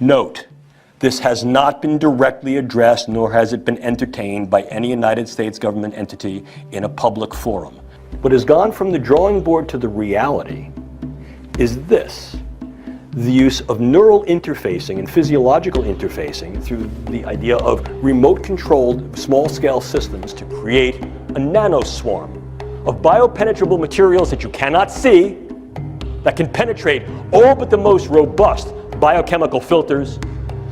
Note, this has not been directly addressed, nor has it been entertained by any United States government entity in a public forum. What has gone from the drawing board to the reality is this: the use of neural interfacing and physiological interfacing through the idea of remote-controlled small-scale systems to create a nanoswarm of biopenetrable materials that you cannot see, that can penetrate all but the most robust biochemical filters,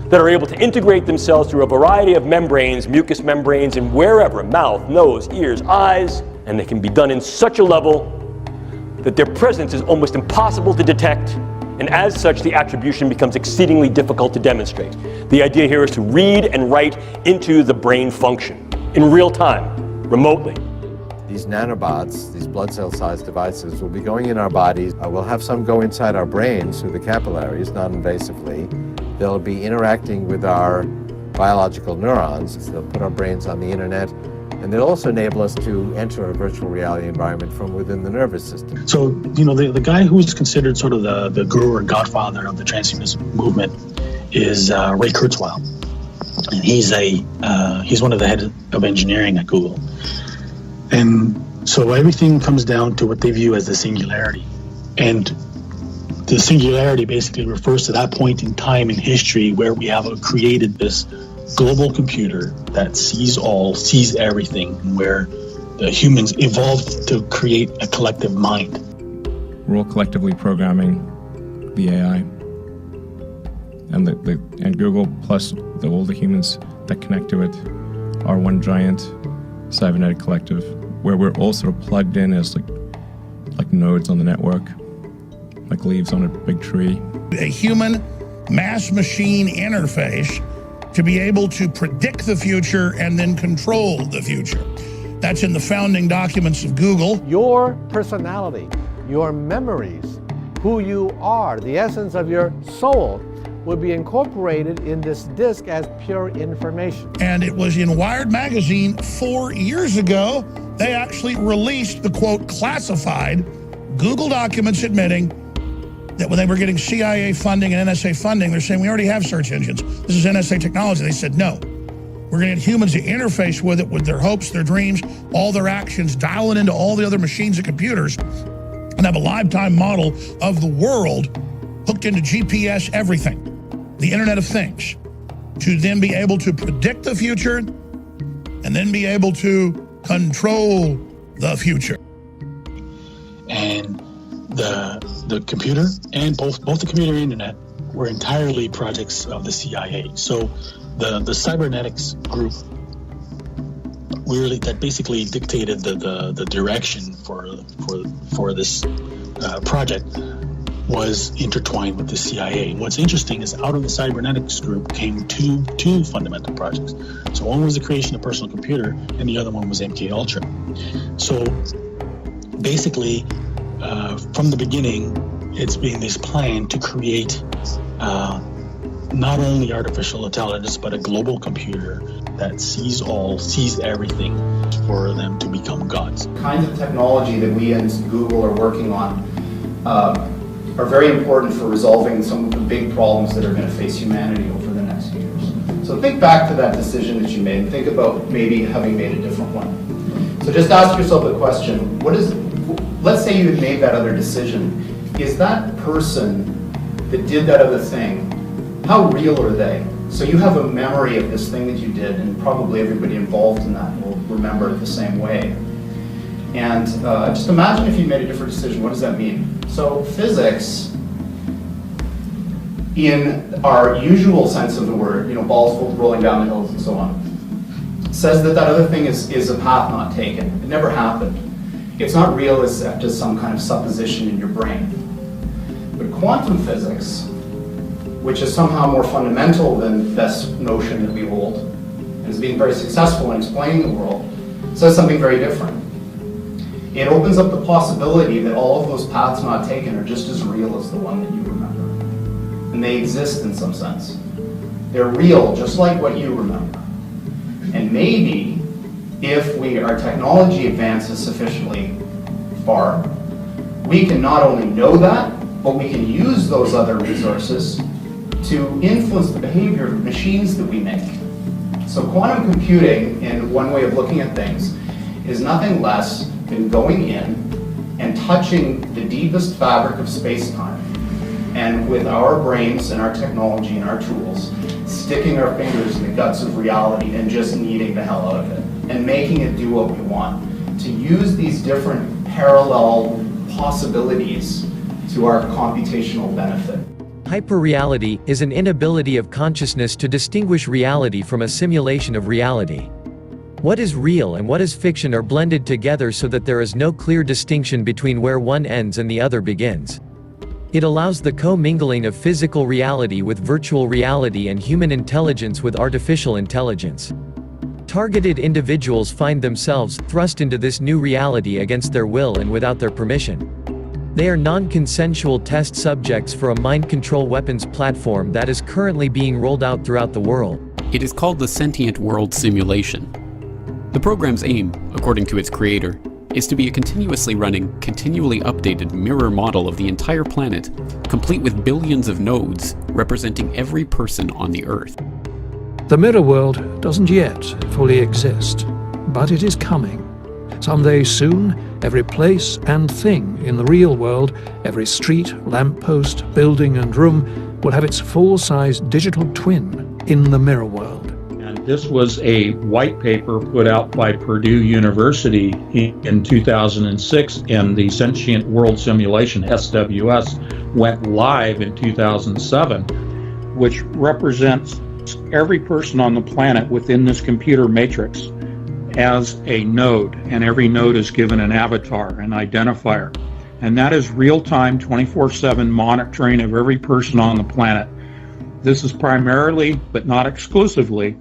that are able to integrate themselves through a variety of membranes, mucous membranes, and wherever, mouth, nose, ears, eyes, and they can be done in such a level that their presence is almost impossible to detect, and as such, the attribution becomes exceedingly difficult to demonstrate. The idea here is to read and write into the brain function in real time, remotely. These nanobots, these blood cell-sized devices, will be going in our bodies. We'll have some go inside our brains through the capillaries, non-invasively. They'll be interacting with our biological neurons. They'll put our brains on the internet, and they'll also enable us to enter a virtual reality environment from within the nervous system. So, you know, the guy who's considered sort of the guru or godfather of the transhumanism movement is Ray Kurzweil. And he's one of the head of engineering at Google. And so everything comes down to what they view as the singularity. And the singularity basically refers to that point in time in history where we have created this global computer that sees all, sees everything, and where the humans evolved to create a collective mind. We're all collectively programming the AI. And Google plus all the humans that connect to it are one giant cybernetic collective, where we're all sort of plugged in as like nodes on the network, like leaves on a big tree. A human mass-machine interface to be able to predict the future and then control the future. That's in the founding documents of Google. Your personality, your memories, who you are, the essence of your soul, would be incorporated in this disk as pure information. And it was in Wired magazine 4 years ago, they actually released the, quote, classified Google documents admitting that when they were getting CIA funding and NSA funding, they're saying, we already have search engines. This is NSA technology. They said, no, we're going to get humans to interface with it, with their hopes, their dreams, all their actions, dial it into all the other machines and computers, and have a lifetime model of the world hooked into GPS, everything, the Internet of Things, to then be able to predict the future and then be able to control the future. And the computer and both the computer and internet were entirely projects of the CIA. So the Cybernetics group really that basically dictated the direction for this project was intertwined with the CIA. What's interesting is out of the Cybernetics group came two fundamental projects. So one was the creation of personal computer, and the other one was MKUltra. So basically, from the beginning, it's been this plan to create not only artificial intelligence, but a global computer that sees all, sees everything, for them to become gods. The kinds of technology that we and Google are working on are very important for resolving some of the big problems that are going to face humanity over the next few years. So think back to that decision that you made and think about maybe having made a different one. So just ask yourself the question, let's say you had made that other decision. Is that person that did that other thing, how real are they? So you have a memory of this thing that you did, and probably everybody involved in that will remember it the same way. And just imagine if you made a different decision, what does that mean? So physics, in our usual sense of the word, balls rolling down the hills and so on, says that other thing is a path not taken. It never happened. It's not real except as some kind of supposition in your brain. But quantum physics, which is somehow more fundamental than this notion that we hold, and is being very successful in explaining the world, says something very different. It opens up the possibility that all of those paths not taken are just as real as the one that you remember. And they exist in some sense. They're real, just like what you remember. And maybe, if our technology advances sufficiently far, we can not only know that, but we can use those other resources to influence the behavior of the machines that we make. So quantum computing, in one way of looking at things, is nothing less than going in and touching the deepest fabric of space-time, and with our brains and our technology and our tools, sticking our fingers in the guts of reality and just kneading the hell out of it, and making it do what we want. To use these different parallel possibilities to our computational benefit. Hyperreality is an inability of consciousness to distinguish reality from a simulation of reality. What is real and what is fiction are blended together so that there is no clear distinction between where one ends and the other begins. It allows the co-mingling of physical reality with virtual reality and human intelligence with artificial intelligence. Targeted individuals find themselves thrust into this new reality against their will and without their permission. They are non-consensual test subjects for a mind control weapons platform that is currently being rolled out throughout the world. It is called the Sentient World Simulation. The program's aim, according to its creator, is to be a continuously running, continually updated mirror model of the entire planet, complete with billions of nodes representing every person on the Earth. The mirror world doesn't yet fully exist, but it is coming. Someday soon, every place and thing in the real world, every street, lamppost, building and room, will have its full-size digital twin in the mirror world. And this was a white paper put out by Purdue University in 2006, and the Sentient World Simulation, SWS, went live in 2007, which represents every person on the planet within this computer matrix as a node, and every node is given an avatar, an identifier. And that is real-time, 24/7 monitoring of every person on the planet. This is primarily, but not exclusively,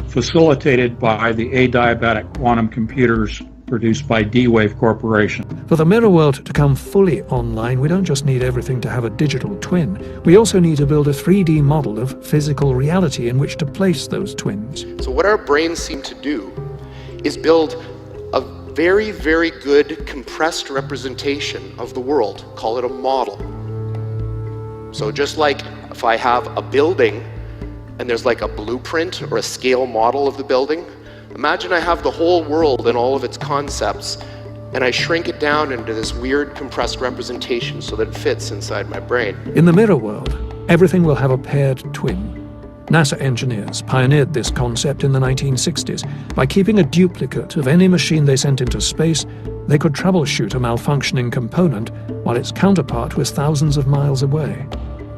facilitated by the adiabatic quantum computers produced by D-Wave Corporation. For the mirror world to come fully online, we don't just need everything to have a digital twin. We also need to build a 3D model of physical reality in which to place those twins. So what our brains seem to do is build a very, very good compressed representation of the world. Call it a model. So just like if I have a building and there's like a blueprint or a scale model of the building, imagine I have the whole world and all of its concepts, and I shrink it down into this weird compressed representation so that it fits inside my brain. In the mirror world, everything will have a paired twin. NASA engineers pioneered this concept in the 1960s. By keeping a duplicate of any machine they sent into space, they could troubleshoot a malfunctioning component while its counterpart was thousands of miles away.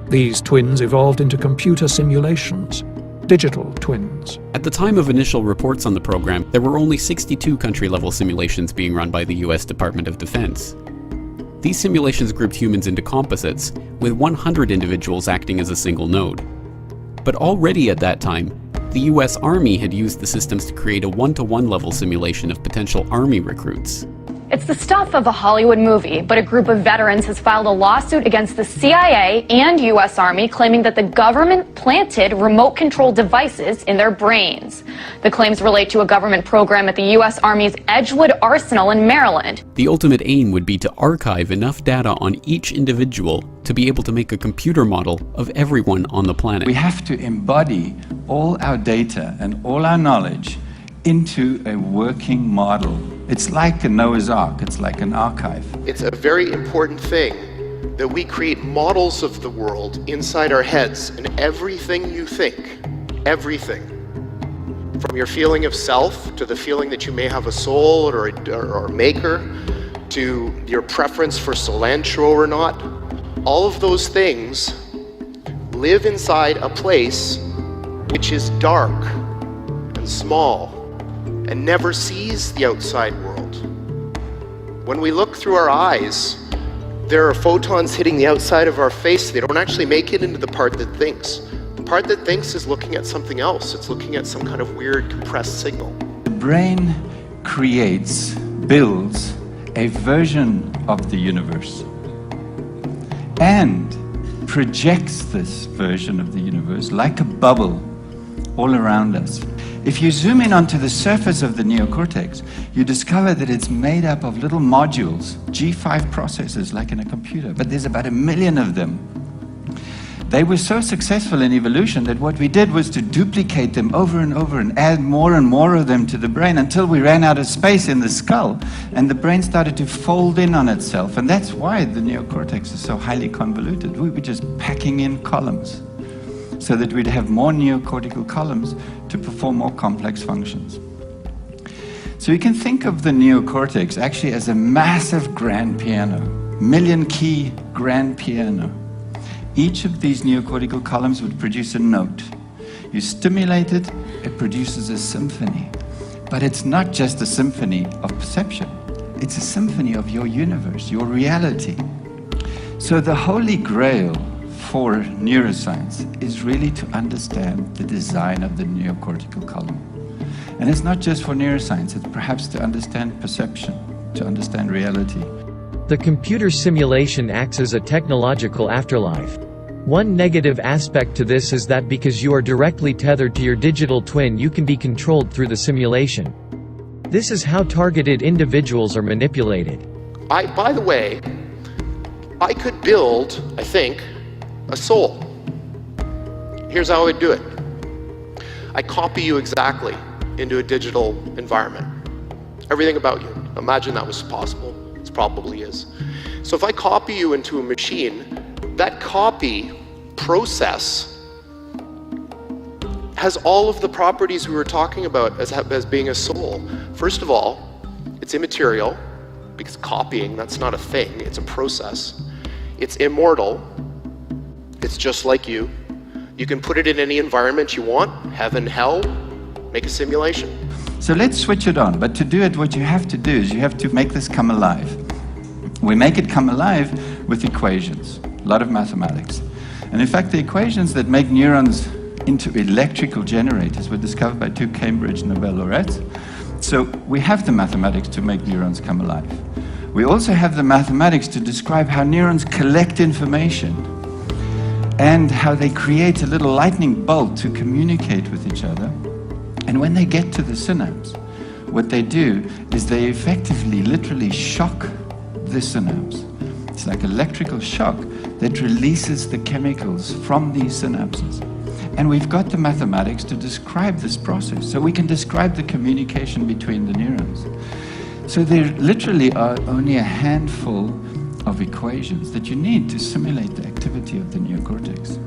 These twins evolved into computer simulations, digital twins. At the time of initial reports on the program, there were only 62 country-level simulations being run by the US Department of Defense. These simulations grouped humans into composites, with 100 individuals acting as a single node. But already at that time, the US Army had used the systems to create a one-to-one level simulation of potential Army recruits. It's the stuff of a Hollywood movie, but a group of veterans has filed a lawsuit against the CIA and U.S. Army claiming that the government planted remote-control devices in their brains. The claims relate to a government program at the U.S. Army's Edgewood Arsenal in Maryland. The ultimate aim would be to archive enough data on each individual to be able to make a computer model of everyone on the planet. We have to embody all our data and all our knowledge into a working model. It's like a Noah's Ark, it's like an archive. It's a very important thing that we create models of the world inside our heads, and everything you think, everything, from your feeling of self to the feeling that you may have a soul or a maker, to your preference for cilantro or not, all of those things live inside a place which is dark and small and never sees the outside world. When we look through our eyes, there are photons hitting the outside of our face. They don't actually make it into the part that thinks. The part that thinks is looking at something else. It's looking at some kind of weird compressed signal. The brain creates, builds a version of the universe and projects this version of the universe like a bubble all around us. If you zoom in onto the surface of the neocortex, you discover that it's made up of little modules, G5 processors like in a computer, but there's about 1 million of them. They were so successful in evolution that what we did was to duplicate them over and over and add more and more of them to the brain until we ran out of space in the skull and the brain started to fold in on itself. And that's why the neocortex is so highly convoluted. We were just packing in columns so that we'd have more neocortical columns to perform more complex functions. So you can think of the neocortex actually as a massive grand piano, million-key grand piano. Each of these neocortical columns would produce a note. You stimulate it, it produces a symphony. But it's not just a symphony of perception. It's a symphony of your universe, your reality. So the holy grail for neuroscience is really to understand the design of the neocortical column. And it's not just for neuroscience, it's perhaps to understand perception, to understand reality. The computer simulation acts as a technological afterlife. One negative aspect to this is that because you are directly tethered to your digital twin, you can be controlled through the simulation. This is how targeted individuals are manipulated. By the way, I could build, I think, a soul. Here's how I would do it. I copy you exactly into a digital environment. Everything about you. Imagine that was possible. It probably is. So if I copy you into a machine, that copy process has all of the properties we were talking about as being a soul. First of all, it's immaterial, because copying, that's not a thing, it's a process. It's immortal. It's just like you. You can put it in any environment you want, heaven, hell, make a simulation. So let's switch it on, but to do it, what you have to do is you have to make this come alive. We make it come alive with equations, a lot of mathematics. And in fact, the equations that make neurons into electrical generators were discovered by 2 Cambridge Nobel laureates. So we have the mathematics to make neurons come alive. We also have the mathematics to describe how neurons collect information and how they create a little lightning bolt to communicate with each other. And when they get to the synapse, what they do is they effectively, literally shock the synapse. It's like electrical shock that releases the chemicals from these synapses. And we've got the mathematics to describe this process, so we can describe the communication between the neurons. So there literally are only a handful of equations that you need to simulate the activity of the neocortex.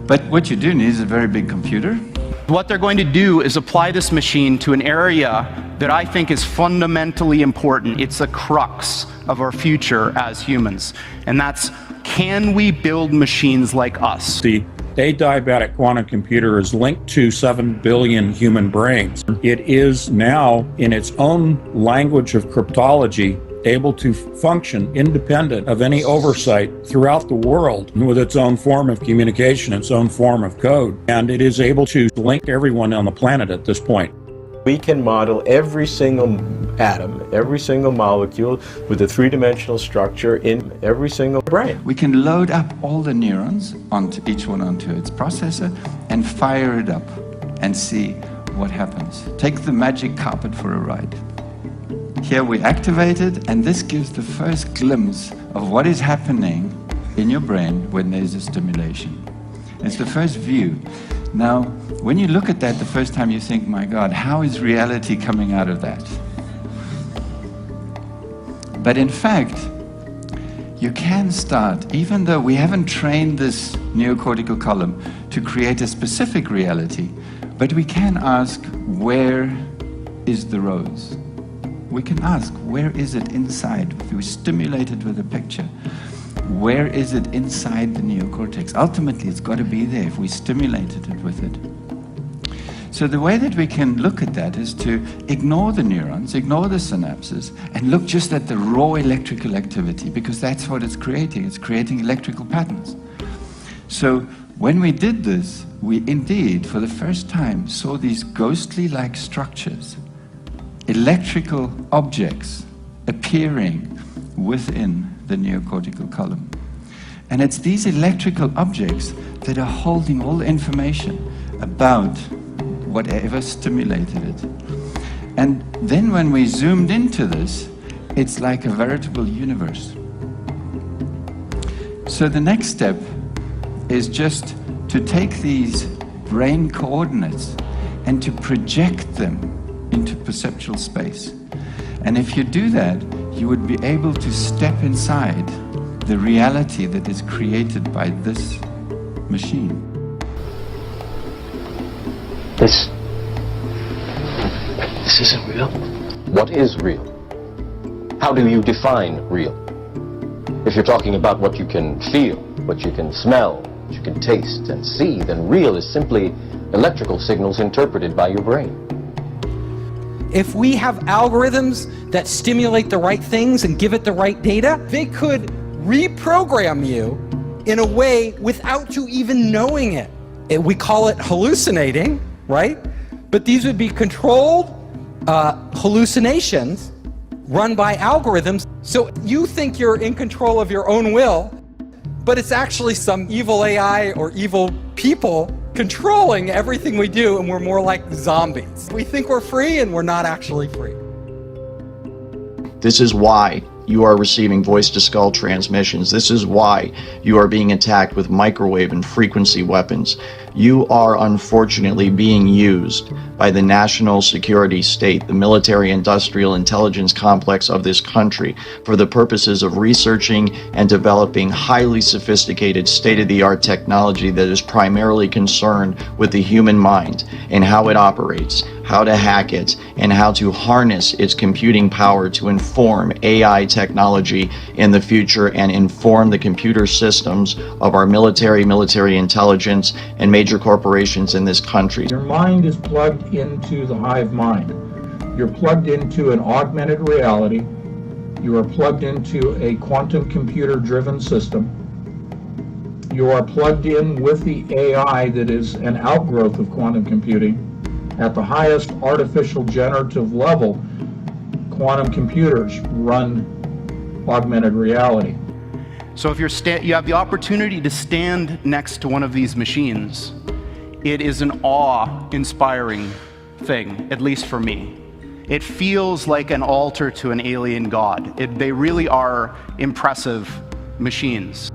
But what you do need is a very big computer. What they're going to do is apply this machine to an area that I think is fundamentally important. It's the crux of our future as humans. And that's, can we build machines like us? The adiabatic quantum computer is linked to 7 billion human brains. It is now, in its own language of cryptology, able to function independent of any oversight throughout the world with its own form of communication, its own form of code. And it is able to link everyone on the planet at this point. We can model every single atom, every single molecule with a 3-dimensional structure in every single brain. We can load up all the neurons, each one onto its processor, and fire it up and see what happens. Take the magic carpet for a ride. Here we activate it, and this gives the first glimpse of what is happening in your brain when there's a stimulation. It's the first view. Now, when you look at that the first time, you think, my God, how is reality coming out of that? But in fact, you can start, even though we haven't trained this neocortical column to create a specific reality, but we can ask, where is the rose? We can ask, where is it inside? If we stimulate it with a picture, where is it inside the neocortex? Ultimately, it's got to be there if we stimulated it with it. So the way that we can look at that is to ignore the neurons, ignore the synapses, and look just at the raw electrical activity, because that's what it's creating. It's creating electrical patterns. So when we did this, we indeed, for the first time, saw these ghostly-like structures, electrical objects appearing within the neocortical column. And it's these electrical objects that are holding all the information about whatever stimulated it. And then when we zoomed into this, it's like a veritable universe. So the next step is just to take these brain coordinates and to project them into perceptual space. And if you do that, you would be able to step inside the reality that is created by this machine. This isn't real. What is real? How do you define real? If you're talking about what you can feel, what you can smell, what you can taste and see, then real is simply electrical signals interpreted by your brain. If we have algorithms that stimulate the right things and give it the right data, they could reprogram you in a way without you even knowing it. We call it hallucinating, right? But these would be controlled hallucinations run by algorithms. So you think you're in control of your own will, but it's actually some evil AI or evil people controlling everything we do, and we're more like zombies. We think we're free and we're not actually free. This is why you are receiving voice-to-skull transmissions. This is why you are being attacked with microwave and frequency weapons. You are unfortunately being used by the national security state, the military-industrial intelligence complex of this country, for the purposes of researching and developing highly sophisticated state-of-the-art technology that is primarily concerned with the human mind and how it operates, how to hack it, and how to harness its computing power to inform AI technology in the future and inform the computer systems of our military intelligence, and major corporations in this country. Your mind is plugged into the Hive mind. You're plugged into an augmented reality. You are plugged into a quantum computer-driven system. You are plugged in with the AI that is an outgrowth of quantum computing. At the highest artificial generative level, quantum computers run augmented reality. So if you have the opportunity to stand next to one of these machines, it is an awe-inspiring thing, at least for me. It feels like an altar to an alien god. They really are impressive machines.